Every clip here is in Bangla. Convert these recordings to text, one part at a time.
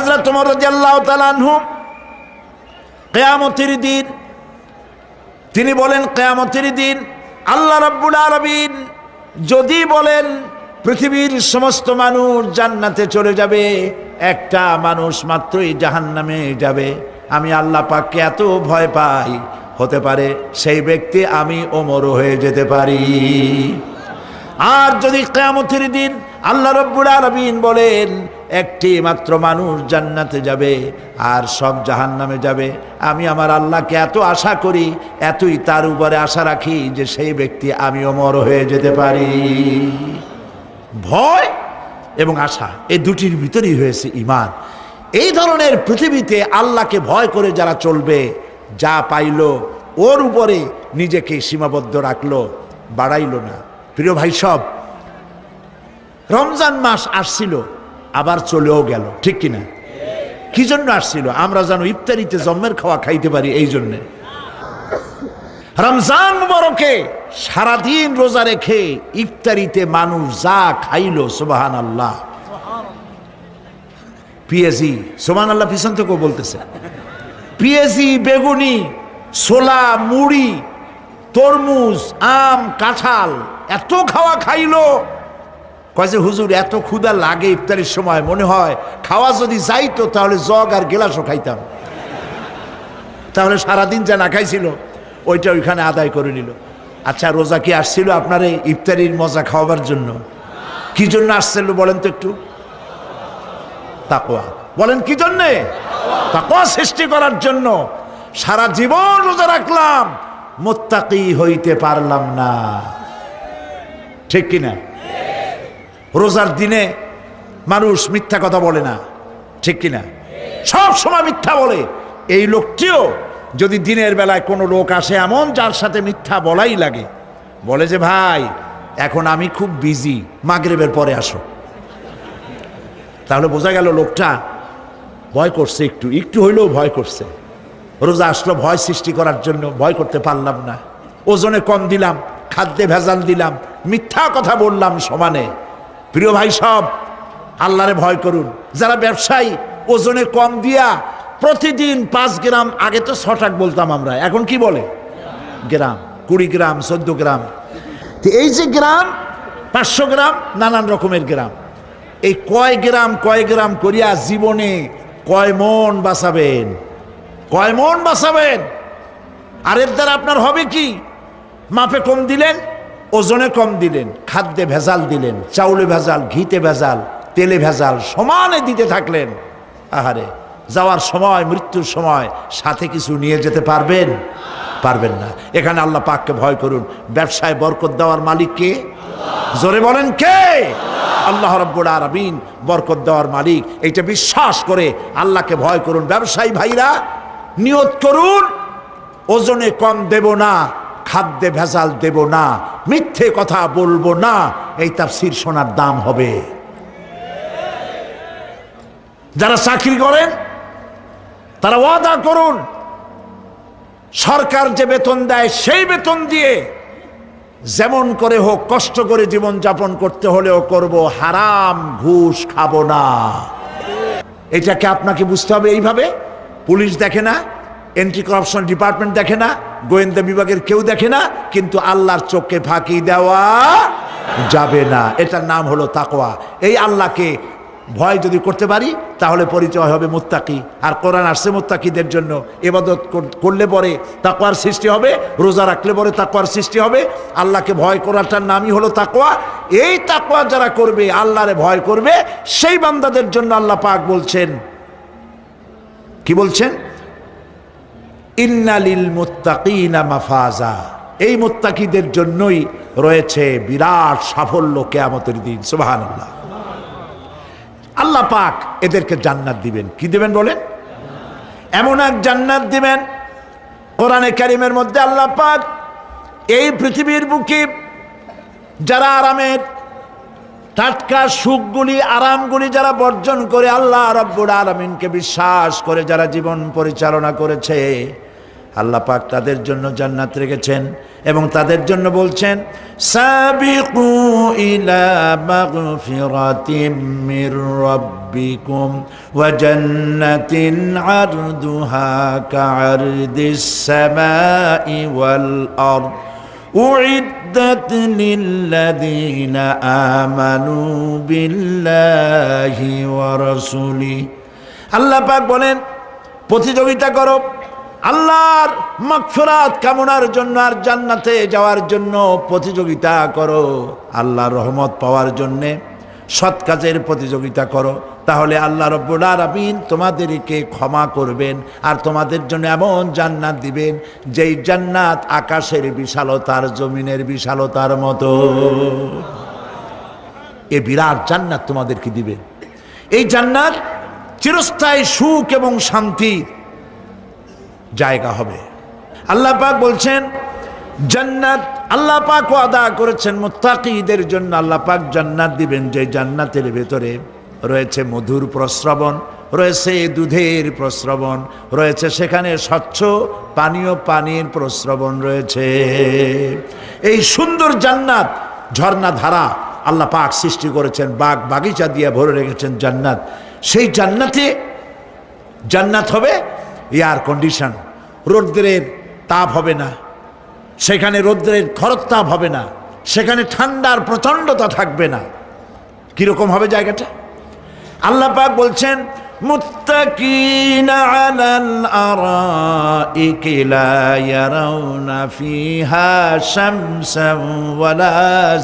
হযরত ওমর রাদিয়াল্লাহু তাআলা আনহু কিয়ামতের দিন তিনি বলেন, কিয়ামতের দিন আল্লাহ রাব্বুল আলামিন যদি বলেন পৃথিবীর সমস্ত মানুষ জান্নাতে চলে যাবে, একটা মানুষ মাত্রই জাহান্নামে যাবে, আমি আল্লাহ পাককে এত ভয় পাই, হতে পারে সেই ব্যক্তি আমি ওমর হয়ে যেতে পারি। আর যদি কিয়ামতের দিন আল্লাহ রাব্বুল আলামিন বলেন একটি মাত্র মানুষ জান্নাতে যাবে আর সব জাহান্নামে যাবে, আমি আমার আল্লাহকে এত আশা করি, এতই তার উপরে আশা রাখি যে সেই ব্যক্তি আমি ওমর হয়ে যেতে পারি। ভয় এবং আশা এই দুটির ভিতরেই হয়েছে ঈমান। এই ধরনের পৃথিবীতে আল্লাহকে ভয় করে যারা চলবে, যা পাইল ওর উপরে নিজেকে সীমাবদ্ধ রাখলো, বাড়াইলো না। প্রিয় ভাই সব, রমজান মাস আসছিল আবার চলেও গেল, ঠিক কিনা? কি জন্য আসছিল? আমরা যেন ইফতারিতে জম্মের খাওয়া খাইতে পারি, এই জন্যে। রমজান মুবারকে সারাদিন রোজা রেখে ইফতারিতে মানুষ যা খাইল, সুবহানাল্লাহ। পেঁয়াজি, সুবহানাল্লাহ পিছন থেকেও বলতেছে, পেঁয়াজি, বেগুনি, ছোলা, মুড়ি, তরমুজ, আম, কাঁঠাল, এত খাওয়া খাইলো। কয় যে হুজুর এত ক্ষুধা লাগে ইফতারির সময়, মনে হয় খাওয়া যদি যাইতো তাহলে জগ আর গেলাসও খাইতাম, তাহলে সারাদিন যা না খাইছিল ওইটা ওইখানে আদায় করে নিল। আচ্ছা, রোজা কি আসছিল আপনার এই ইফতারির মজা খাওয়াবার জন্য? কি জন্য আসছিল বলেন তো একটু? তাকওয়া। বলেন কি জন্যে? তাকওয়া সৃষ্টি করার জন্য। সারা জীবন রোজা রাখলাম, মুত্তাকি হইতে পারলাম না, ঠিক কিনা? রোজার দিনে মানুষ মিথ্যা কথা বলে না, ঠিক কিনা? সব সময় মিথ্যা বলে। এই লোকটিও যদি দিনের বেলায় কোনো লোক আসে এমন যার সাথে মিথ্যা বলাই লাগে, বলে যে ভাই এখন আমি খুব বিজি, মাগরিবের পরে আসো, তাহলে বোঝা গেল লোকটা ভয় করছে, একটু একটু হইলেও ভয় করছে। রোজা আসলো ভয় সৃষ্টি করার জন্য, ভয় করতে পারলাম না, ওজনে কম দিলাম, খাদ্যে ভেজাল দিলাম, মিথ্যা কথা বললাম সমানে। প্রিয় ভাই সব, আল্লাহরে ভয় করুন। যারা ব্যবসায়ী ওজনে কম দিয়া প্রতিদিন 5 গ্রাম, আগে তো 6 টাকা বলতাম আমরা, এখন কি বলে? গ্রাম, 20 গ্রাম, 14 গ্রাম। তো এই যে গ্রাম, 500 গ্রাম, নানান রকমের গ্রাম, এই কয় গ্রাম করিয়া জীবনে কয় মন বাঁচাবেন? কয় মন বাঁচাবেন? আর এর দ্বারা আপনার হবে কি? মাপে কম দিলেন, ওজনে কম দিলেন, খাদ্যে ভেজাল দিলেন, চাউলে ভেজাল, ঘিতে ভেজাল, তেলে ভেজাল, সমানে দিতে থাকলেন। আহারে, যাওয়ার সময়, মৃত্যুর সময় সাথে কিছু নিয়ে যেতে পারবেন? পারবেন না। এখানে আল্লাহ পাককে ভয় করুন। ব্যবসায় বরকত দেওয়ার মালিক কে? জোরে বলেন কে? আল্লাহ রাব্বুল আলামিন বরকত দেওয়ার মালিক। এইটা বিশ্বাস করে আল্লাহকে ভয় করুন। ব্যবসায়ী ভাইরা নিয়ত করুন, ওজনে কম দেব না, খাদ্যে ভেজাল দেব না, মিথ্যে কথা বলবো না, এই তাফসীর শোনার দাম হবে। যারা চাকরি করেন তারা ওয়াদা করুন, সরকার যে বেতন দেয় সেই বেতন দিয়ে যেমন করে হোক কষ্ট করে জীবন যাপন করতে হলেও করব, হারাম ঘুষ খাবো না। এটাকে আপনাকে বুঝতে হবে এইভাবে। পুলিশ দেখে না, এন্টি করাপশন ডিপার্টমেন্ট দেখে না, গোয়েন্দা বিভাগের কেউ দেখে না, কিন্তু আল্লাহর চোখে ফাঁকি দেওয়া যাবে না। এটার নাম হলো তাকওয়া। এই আল্লাহকে ভয় যদি করতে পারি তাহলে পরিচয় হবে মুত্তাকি। আর কোরআন আসছে মুত্তাকিদের জন্য। ইবাদত করলে পরে তাকওয়ার সৃষ্টি হবে, রোজা রাখলে পরে তাকওয়ার সৃষ্টি হবে। আল্লাহকে ভয় করাটার নামই হলো তাকওয়া। এই তাকওয়া যারা করবে, আল্লাহরে ভয় করবে, সেই বান্দাদের জন্য আল্লাহ পাক বলছেন, কি বলছেন? ইন্নালিল মুত্তাকিনা মাফাজা। এই মুত্তাকিদের জন্যই রয়েছে বিরাট সাফল্য কিয়ামতের দিন। সুবহানাল্লাহ। আল্লাহ পাক এদেরকে জান্নাত দিবেন। কি দিবেন বলেন? এমন এক জান্নাত দিবেন, কোরআনে কারীমের মধ্যে আল্লাহ পাক এই পৃথিবীর বুকে যারা আরামের টাটকা সুখগুলি, আরামগুলি যারা বর্জন করে আল্লাহ রাব্বুল আলামিনকে বিশ্বাস করে যারা জীবন পরিচালনা করেছে, আল্লাহ পাক তাদের জন্য জান্নাত রেখেছেন এবং তাদের জন্য বলছেন সাবিকু ইলা মাগফিরাতিম মির রাব্বিকুম ওয়া জান্নাতিন আরদুহা কাআরদিস সামাই ওয়াল আরদ উইদ্দাত লিল্লাযীনা আমানু বিল্লাহি ওয়া রাসূলিহি। আল্লাহ পাক বলেন প্রতিযোগিতা করো আল্লাহর মাগফিরাত কামনার জন্য আর জান্নাতে যাওয়ার জন্য প্রতিযোগিতা করো, আল্লাহর রহমত পাওয়ার জন্য সৎ কাজের প্রতিযোগিতা করো, তাহলে আল্লাহ রাব্বুল আলামিন তোমাদেরকে ক্ষমা করবেন আর তোমাদের জন্য এমন জান্নাত দিবেন যেই জান্নাত আকাশের বিশালতার জমিনের বিশালতার মতো। এই বিরাট জান্নাত তোমাদেরকে দিবেন। এই জান্নাত চিরস্থায়ী সুখ এবং শান্তির জায়গা হবে। আল্লাহ পাক বলছেন জান্নাত আল্লাহ পাক ওয়াদা করেছেন মুত্তাকিদের জন্য আল্লাহ পাক জান্নাত দিবেন, যে জান্নাতের ভেতরে রয়েছে মধুর প্রস্রবণ, রয়েছে দুধের প্রস্রবণ, রয়েছে সেখানে স্বচ্ছ পানীয় পানির প্রস্রবণ রয়েছে। এই সুন্দর জান্নাত ঝর্ণা ধারা আল্লাহ পাক সৃষ্টি করেছেন, বাগ বাগিচা দিয়ে ভরে রেখেছেন জান্নাত। সেই জান্নাতে জান্নাত হবে এয়ার কন্ডিশন, রৌদ্রের তাপ হবে না সেখানে, রৌদ্রের খরতাপ হবে না সেখানে, ঠান্ডার প্রচণ্ডতা থাকবে না। কিরকম হবে জায়গাটা? আল্লাহ পাক বলছেন মুত্তাকিনা আলাল আরাইকি লা ইয়ারাউনা ফিহা শামসান ওয়ালা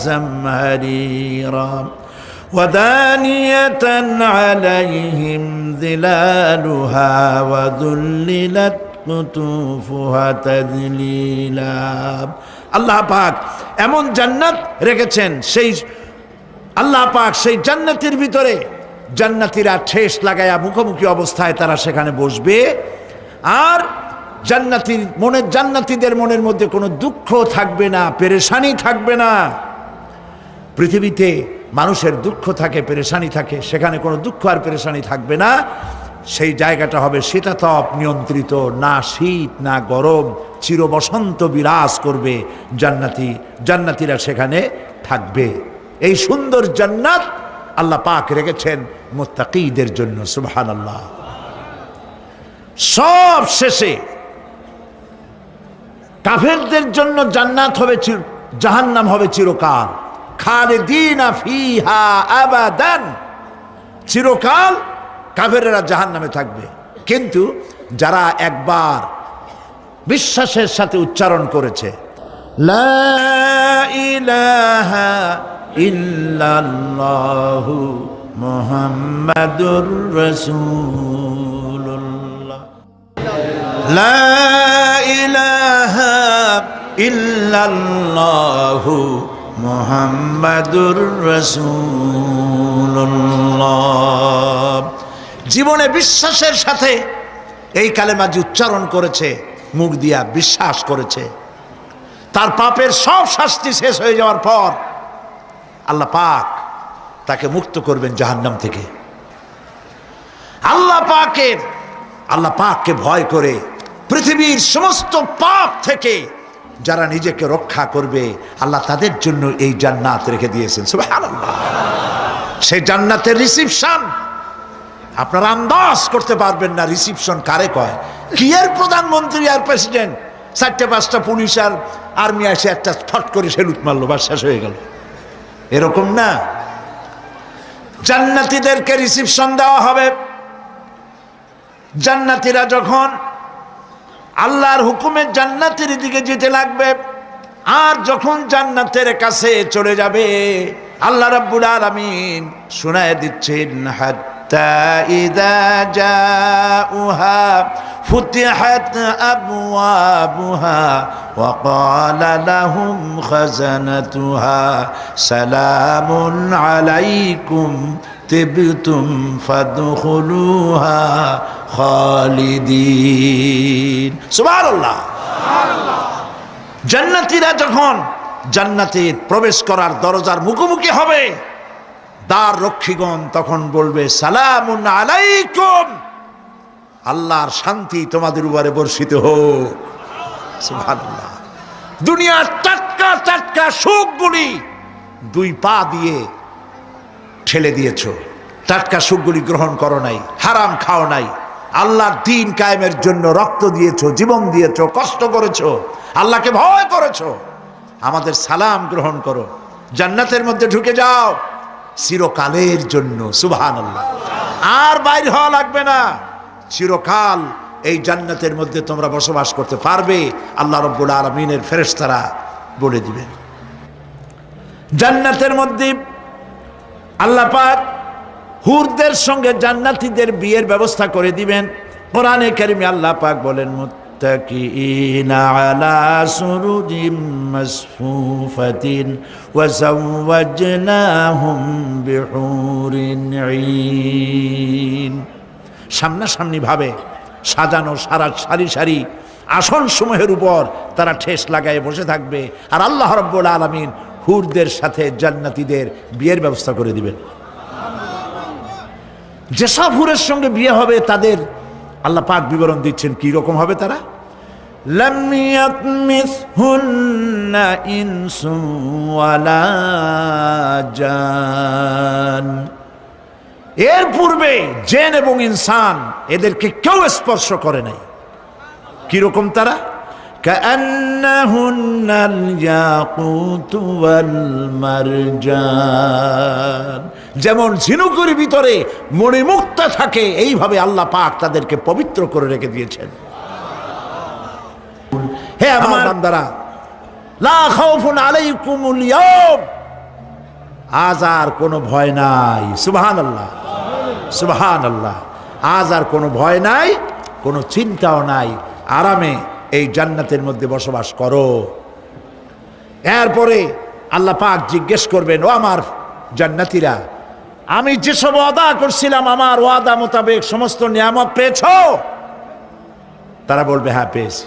জামহারিরা ودانية عليهم ظلالها وذللت قطوفها تذليلا। আল্লাহ পাক এমন জান্নাত রেখেছেন, সেই আল্লাহ পাক সেই জান্নাতের ভিতরে জান্নাতীরা ঠেস লাগায়া মুখোমুখি অবস্থায় তারা সেখানে বসবে, আর জান্নাতীদের মনের মধ্যে কোনো দুঃখ থাকবে না, পেরেশানি থাকবে না। পৃথিবীতে মানুষের দুঃখ থাকে, পেরেশানি থাকে, সেখানে কোনো দুঃখ আর পেরেশানি থাকবে না। সেই জায়গাটা হবে শীতাতপ নিয়ন্ত্রিত, না শীত না গরম, চির বসন্ত বিরাজ করবে, জান্নাতীরা সেখানে থাকবে। এই সুন্দর জান্নাত আল্লাহ পাক রেখেছেন মুত্তাকিদের জন্য। সুবহানাল্লাহ। সব শেষে কাফেরদের জন্য জান্নাত হবে, জাহান্নাম হবে চিরকাল। খালিদিনা ফিহা আবাদান, চিরকাল কাফেরেরা জাহান্নামে থাকবে। কিন্তু যারা একবার বিশ্বাসের সাথে উচ্চারণ করেছে লা ইলাহা ইল্লাল্লাহু মুহাম্মাদুর রাসূলুল্লাহ, লা ইলাহা ইল্লাল্লাহু মুহাম্মাদুর রাসূলুল্লাহ, জীবনে বিশ্বাসের সাথে এই কালেমাজি উচ্চারণ করেছে, মুখ দিয়া বিশ্বাস করেছে, তার পাপের সব শাস্তি শেষ হয়ে যাওয়ার পর আল্লাহ পাক তাকে মুক্ত করবেন জাহান্নাম থেকে। আল্লাহ পাককে ভয় করে পৃথিবীর সমস্ত পাপ থেকে যারা নিজেকে রক্ষা করবে আল্লাহ তাদের জন্য এই জান্নাত রেখে দিয়েছেন। সুবহানাল্লাহ। সেই জান্নাতের রিসিপশন আপনারা আন্দাজ করতে পারবেন না। রিসিপশন কারে কয়? কি এর প্রধানমন্ত্রী আর প্রেসিডেন্ট, 4-5টা পুলিশ আর আর্মি এসে একটা ফট করে সেলুট মারলো, বা শেষ হয়ে গেল, এরকম না। জান্নাতীদেরকে রিসিপশন দেওয়া হবে। জান্নাতীরা যখন আল্লাহর হুকুমে জান্নাতের দিকে যেতে লাগবে, আর যখন জান্নাতের কাছে চলে যাবে আল্লাহ রাব্বুল আলামিন শোনায় দিচ্ছেন হাত্তা ইযা জাউহা ফুতিহাত আবওয়াবুহা ওয়া ক্বালা লাহুম খাজানাতুহা সালামুন আলাইকুম তিবতুম ফাদখুলুহা খালিদিন। সুবহানাল্লাহ। জান্নাতীরা যখন জান্নাতে প্রবেশ করার দরজার মুখোমুখি হবে, দ্বার রক্ষীগণ তখন বলবে সালামুন আলাইকুম, আল্লাহর শান্তি তোমাদের উপরে বর্ষিত হোক। সুবহানাল্লাহ। দুনিয়ার টাটকা টাটকা সুখগুলি দুই পা দিয়ে ঠেলে দিয়েছো, টাটকা সুখগুলি গ্রহণ করো নাই, হারাম খাও নাই, আল্লাহর দ্বীন কায়েমের জন্য রক্ত দিয়েছো, জীবন দিয়েছো, কষ্ট করেছো, আল্লাহকে ভয় করেছো। আমাদের সালাম গ্রহণ করো, জান্নাতের মধ্যে ঢুকে যাও চিরকালের জন্য। সুবহানাল্লাহ। আর বাইর হওয়া লাগবে না, চিরকাল এই জান্নাতের মধ্যে তোমরা বসবাস করতে পারবে। আল্লাহ রাব্বুল আলামিনের ফেরেশতারা বলে দিবেন। জান্নাতের মধ্যে আল্লাহ পাক হুরদের সঙ্গে জান্নাতীদের বিয়ের ব্যবস্থা করে দিবেন। কোরআনে কারিমে আল্লাহ পাক বলেন, মুত্তাকিইনা আলা সুরুজিম মাসফুফাতিন ওয়া যাওয়াজনাহুম বিহুরিন ঈন। সামনাসামনি ভাবে সাজানো সারি সারি আসন সমূহের উপর তারা ঠেস লাগায় বসে থাকবে, আর আল্লাহ রাব্বুল আলামিন হুরদের সাথে জান্নাতীদের বিয়ের ব্যবস্থা করে দিবেন। যেসব হুরের সঙ্গে বিয়ে হবে তাদের আল্লাহ পাক বিবরণ দিচ্ছেন কি রকম হবে তারা। লাম ইয়াতমিসহুন্না ইনসুন ওয়ালা জান। এর পূর্বে জিন এবং ইনসান এদেরকে কেউ স্পর্শ করে নাই। কি রকম তারা? কাআন্নাহুন্নাল ইয়াকুতু ওয়াল মারজান। যেমন ঝিনুকের ভিতরে মণিমুক্তা থাকে, এইভাবে আল্লাহ পাক তাদেরকে পবিত্র করে রেখে দিয়েছেন। হে আমার বান্দারা, লা খাউফুন আলাইকুমুল ইয়াউম। আজ আর কোনো ভয় নাই। সুবহানাল্লাহ, সুবহানাল্লাহ। আজ আর কোনো ভয় নাই, কোনো চিন্তাও নাই, আরামে এই জান্নাতের মধ্যে বসবাস করো। এরপরে আল্লাহ পাক জিজ্ঞেস করবেন, ও আমার জান্নাতীরা, আমি যেসব ওয়াদা করছিলাম আমার ওয়াদা মোতাবেক সমস্ত নিয়ামত পেয়েছো? তারা বলবে, হ্যাঁ পেয়েছি,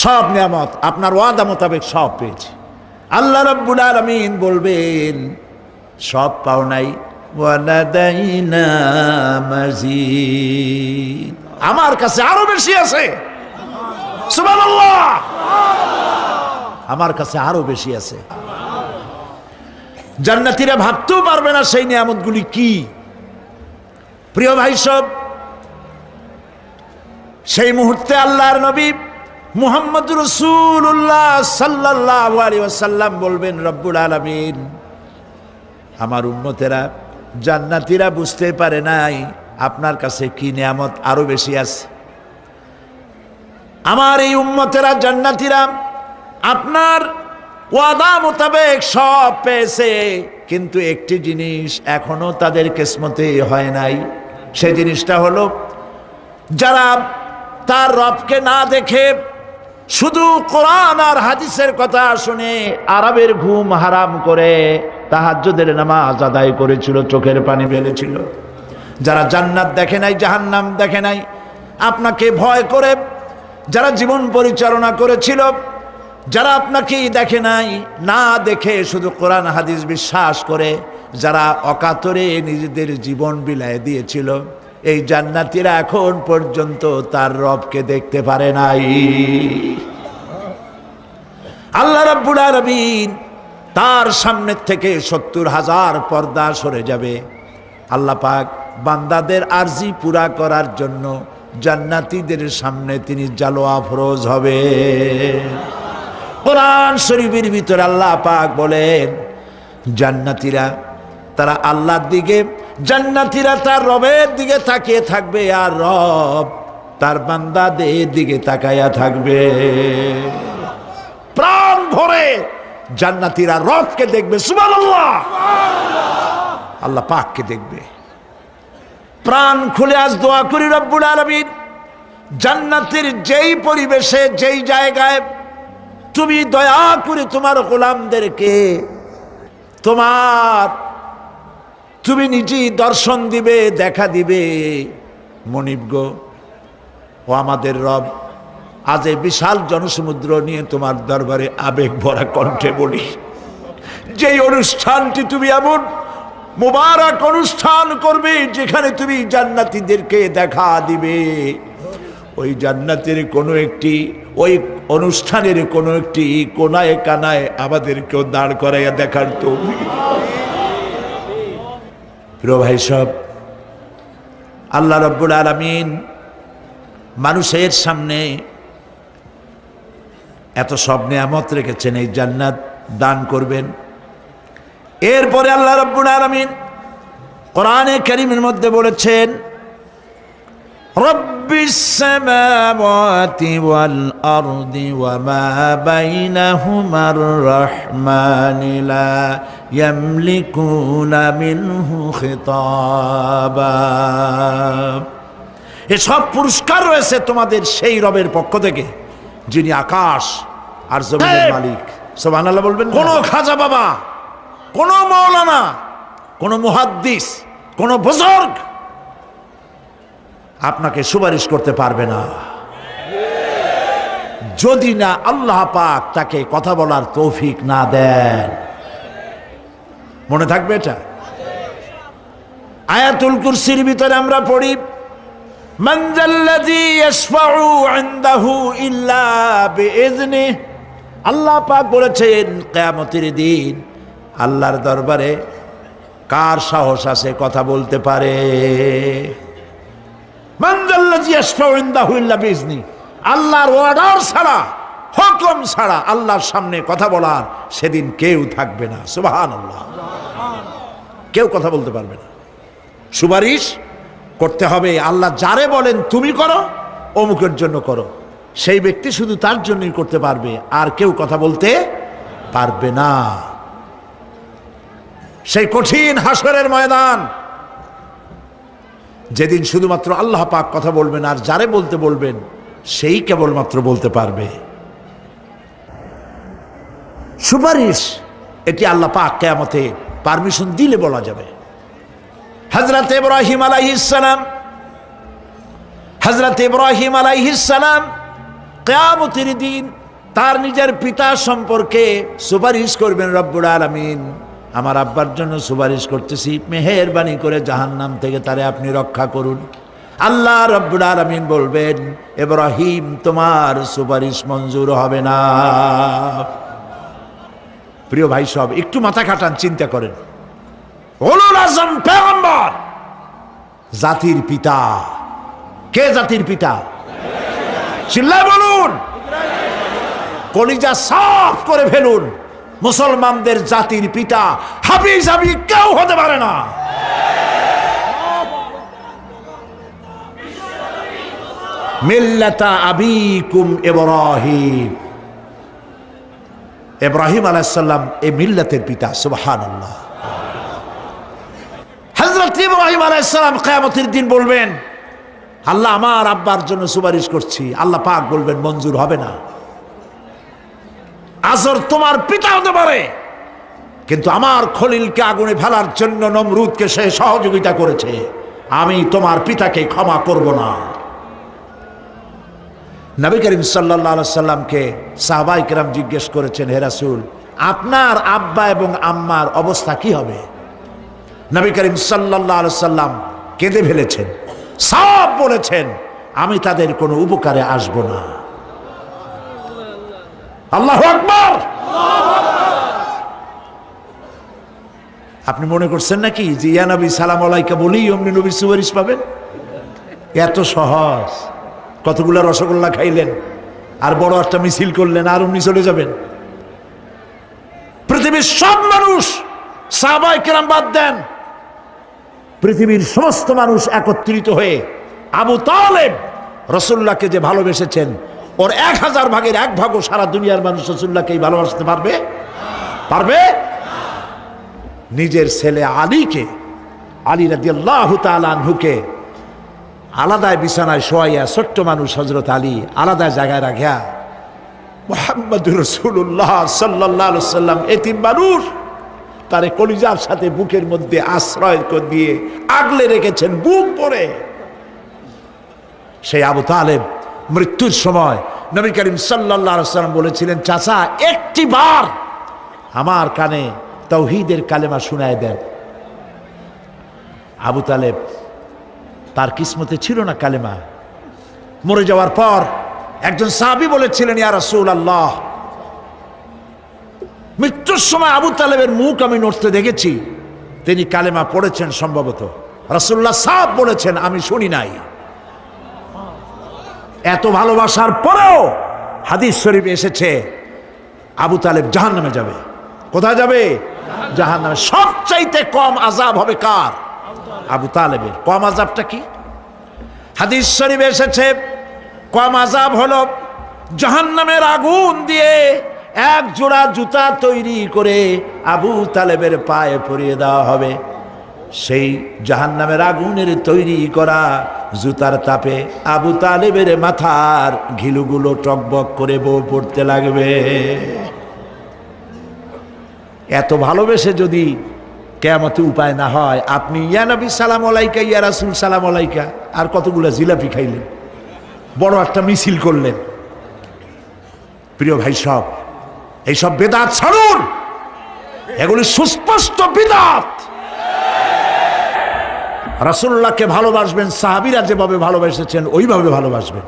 সব নিয়ামত আপনার ওয়াদা মোতাবেক সব পেয়েছি। আল্লাহ রাব্বুল আলামিন বলবেন, সব পাও নাই, ওয়ালাদাইনা মাজিদ, আমার কাছে আরো বেশি আছে। সুবহানাল্লাহ, আমার কাছে আরো বেশি আছে। জান্নাতীরা ভাবতেও পারবে না সেই নিয়ামতগুলি কি। প্রিয় ভাই সব, সেই মুহূর্তে আল্লাহর নবী মুহাম্মদুর রাসূলুল্লাহ সাল্লাল্লাহু আলাইহি ওয়াসাল্লাম বলবেন, রব্বুল আলামিন, আমার উম্মতেরা জান্নাতীরা বুঝতে পারে নাই আপনার কাছে কি নিয়ামত আরো বেশি আছে। আমার এই উম্মতেরা জান্নাতীরা আপনার ওয়াদা মোতাবেক সব পেয়েছে, কিন্তু একটি জিনিস এখনো তাদের কিসমতে হয় নাই। সেই জিনিসটা হলো, যারা তার রবকে না দেখে শুধু কোরআন আর হাদিসের কথা শুনে আরবের ঘুম হারাম করে তাহাজ্জুদের নামাজ আদায় করেছিল, চোখের পানি ফেলেছিল, যারা জান্নাত দেখে নাই, জাহান্নাম দেখে নাই, আপনাকে ভয় করে যারা জীবন পরিচালনা করেছিল, যারা আপনাকে দেখে নাই, না দেখে শুধু কোরআন হাদিস বিশ্বাস করে যারা অকাতরে নিজেদের জীবন বিলায় দিয়েছিল, এই জান্নাতীরা এখন পর্যন্ত তার রবকে দেখতে পারে নাই। আল্লাহ রাব্বুল আলামিন তার সামনে থেকে ৭০,০০০ পর্দা সরে যাবে। আল্লাহ পাক বান্দাদের আরজি পুরা করার জন্য জান্নাতীদের সামনে তিনি জালোয়া ফরজ হবে। কোরআন শরীফের ভিতরে আল্লাহ পাক বলেন, জান্নাতীরা তারা আল্লাহর দিকে, জান্নাতীরা তার রবের দিকে তাকিয়ে থাকবে, আর রব তার বান্দাদের দিকে তাকায়া থাকবে। প্রাণ ভরে জান্নাতীরা রবকে দেখবে। সুবহানাল্লাহ, আল্লাহ পাককে দেখবে। প্রাণ খুলে আজ দোয়া করি, রব্বুল আলামিন, জান্নাতের যেই পরিবেশে, যেই জায়গায় তুমি দয়া করে তোমার গোলামদেরকে তুমি নিজেই দর্শন দিবে, দেখা দিবে। মনিব গো, ও আমাদের রব, আজ এই বিশাল জনসমুদ্র নিয়ে তোমার দরবারে আবেগ ভরা কণ্ঠে বলি, যেই অনুষ্ঠানটি তুমি এমন মুবারক অনুষ্ঠান করবে যেখানে তুমি জান্নাতীদেরকে দেখা দিবে, ওই জান্নাতের কোনো একটি ওই অনুষ্ঠানের কোনো একটি কোনায় কানায় আমাদেরকেও দাঁড় করাইয়া দেখার তৌফিক। প্রিয় ভাই সব, আল্লাহ রাব্বুল আলামিন মানুষের সামনে এত সব নিয়ামত রেখেছেন, এই জান্নাত দান করবেন। এরপরে আল্লাহ রাব্বুল আলামিন কোরআনে কারীমের মধ্যে বলেছেন, রব্বিস সামাওয়াতি ওয়াল আরদি ওয়া মা বাইনাহুমার রাহমানি লা ইয়ামলিকুনা মিনহু খিতাবা। এসব পুরস্কার রয়েছে তোমাদের সেই রবের পক্ষ থেকে যিনি আকাশ আর জমিনের মালিক। সুবহানাল্লাহ বলবেন। কোন খাজা বাবা, কোন মাওলানা, কোন মুহাদ্দিস, কোন বুজুর্গ আপনাকে সুপারিশ করতে পারবে না যদি না আল্লাহ পাক তাকে কথা বলার তৌফিক না দেন। মনে থাকবে এটা। আয়াতুল কুরসির ভিতরে আমরা পড়ি, মান যাল্লাযী ইয়াশফাউ ইনদাহু ইল্লা বিইযনিহি। আল্লাহ পাক বলেছেন কিয়ামতের দিন আল্লাহর দরবারে কার সাহস আছে কথা বলতে পারে? মান যাল্লাযী ইয়াশফাউ ইনদাহু ইল্লা বিইযনিহি। আল্লাহর অর্ডার ছাড়া, হুকুম ছাড়া আল্লাহর সামনে কথা বলার সেদিন কেউ থাকবে না। সুবহানাল্লাহ। কেউ কথা বলতে পারবে না। সুপারিশ করতে হবে আল্লাহ যারে বলেন তুমি করো, অমুকের জন্য করো, সেই ব্যক্তি শুধু তার জন্যই করতে পারবে, আর কেউ কথা বলতে পারবে না। সেই কঠিন হাসরের ময়দান, যেদিন শুধুমাত্র আল্লাহ পাক কথা বলবেন, আর যারে বলতে বলবেন সেই কেবলমাত্র বলতে পারবে। সুপারিশ এটি আল্লাহ পাক কিয়ামতে পারমিশন দিলে বলা যাবে। হযরত ইব্রাহিম আলাইহিস সালাম কিয়ামতের দিন তার নিজের পিতা সম্পর্কে সুপারিশ করবেন। রব্বুল আলামিন, আমার আব্বার জন্য সুপারিশ করতেছি, মেহেরবানি করে জাহান্নাম থেকে তারে আপনি রক্ষা করুন। আল্লাহ রব্বুল আলামিন বলবেন, ইব্রাহিম তোমার সুপারিশ মঞ্জুর হবে না। প্রিয় ভাই সব, একটু মাথা খাটান, চিন্তা করেন। উলুল আযম পয়গম্বর, জাতির পিতা। কে জাতির পিতা? চিল্লায় বলুন, কলিজা সাফ করে ফেলুন। মুসলমানদের জাতির পিতা হাফিজ হাবি কেউ হতে পারে না। মিল্লাতা আবিকুম ইব্রাহিম। ইব্রাহিম আলাইহিস সালাম এই মিল্লাতের পিতা। সুবহানাল্লাহ। হযরত ইব্রাহিম আলাইহিস সালাম কিয়ামতের দিন বলবেন, আল্লাহ আমার আব্বার জন্য সুপারিশ করছি। আল্লাহ পাক বলবেন মঞ্জুর হবে না। আজর তোমার পিতা হতে পারে, কিন্তু আমার খলিলকে আগুনে ফেলার জন্য নমরুদকে সে সহযোগিতা করেছে, আমি তোমার পিতাকে ক্ষমা করব না। নবী করিম সাল্লাল্লাহু আলাইহি সাল্লামকে সাহাবায়ে কেরাম জিজ্ঞেস করেছেন, হে রাসূল, আপনার আব্বা এবং আম্মার অবস্থা কি হবে? নবী করিম সাল্লাল্লাহু আলাইহি সাল্লাম কেঁদে ফেলেছেন, সব বলেছেন, আমি তাদের কোনো উপকারে আসব না। আল্লাহু আকবার। আপনি মনে করছেন নাকি যে ইয়া নবী সালাম আলাইকা বলি অমনি নবী সুপারিশ পাবেন? এত সহজ। কতগুলা রসগোল্লা খাইলেন আর বড় একটা মিছিল করলেন আর অমনি চলে যাবেন? পৃথিবীর সব মানুষ, সাহাবায়ে কেরাম বাদ দেন, পৃথিবীর সমস্ত মানুষ একত্রিত হয়ে আবু তালেব রাসূলুল্লাহকে যে ভালোবেসেছেন, ওর 1000 ভাগের 1 ভাগও সারা দুনিয়ার মানুষ রাসূলুল্লাহকেই ভালোবাসতে পারবে? পারবে? নিজের ছেলে আলীকে, আলী রাদিয়াল্লাহু তাআলা আনহুকে আলাদা বিছানায় শোয়াইয়া, ছোট্ট মানুষ হযরত আলী আলাদা জায়গায় রাখিয়া মুহাম্মদুর রাসূলুল্লাহ সাল্লাল্লাহু আলাইহি সাল্লাম এতিম মানুষ, তারে কলিজার সাথে বুকের মধ্যে আশ্রয় দিয়ে আগলে রেখেছেন বুক ভরে। সেই আবু তালেব মৃত্যুর সময় নবী করিম সাল্লাল্লাহু আলাইহি সাল্লাম বলেছিলেন, চাচা একটি বার আমার কানে তাওহীদের কালেমা শোনায় দেন। আবু তালেব, তার কিসমতে ছিল না কালেমা, মরে যাওয়ার পর একজন সাহাবী বলেছিলেন, ইয়া রাসূলুল্লাহ, মৃত্যুর সময় আবু তালেবের মুখ আমি নড়তে দেখেছি, তিনি কালেমা পড়েছেন সম্ভবত। রাসূলুল্লাহ সাহেব বলেছেন, আমি শুনি নাই। এত ভালোবাসার পরেও হাদিস শরীফে এসেছে আবু তালেব জাহান্নামে যাবে। কোথায় যাবে? জাহান্নামে। সবচাইতে কম আযাব হবে কার? আবু তালেবের। কম আযাবটা কি? হাদিস শরীফে এসেছে কম আযাব হলো জাহান্নামের আগুন দিয়ে এক জোড়া জুতা তৈরি করে আবু তালেবের পায়ে পরিয়ে দেওয়া হবে। সেই জাহান্নামের আগুনের তৈরি করা জুতার তাপে আবু তালেবের মাথার ঘিলুগুলো টকবক করে বউ পড়তে লাগবে। এত ভালোবেসে যদি কিয়ামতে উপায় না হয়, আপনি ইয়া নবী সালাম আলাইকা, ইয়া রাসূল সালাম আলাইকা, আর কতগুলো জিলাপি খাইলেন, বড় একটা মিছিল করলেন। প্রিয় ভাই সব, এইসব বেদাত ছাড়ুন, এগুলি সুস্পষ্ট বিদআত। রাসূলুল্লাহকে ভালোবাসবেন, সাহাবীরা যেভাবে ভালোবেসেছেন ওইভাবে ভালোবাসবেন।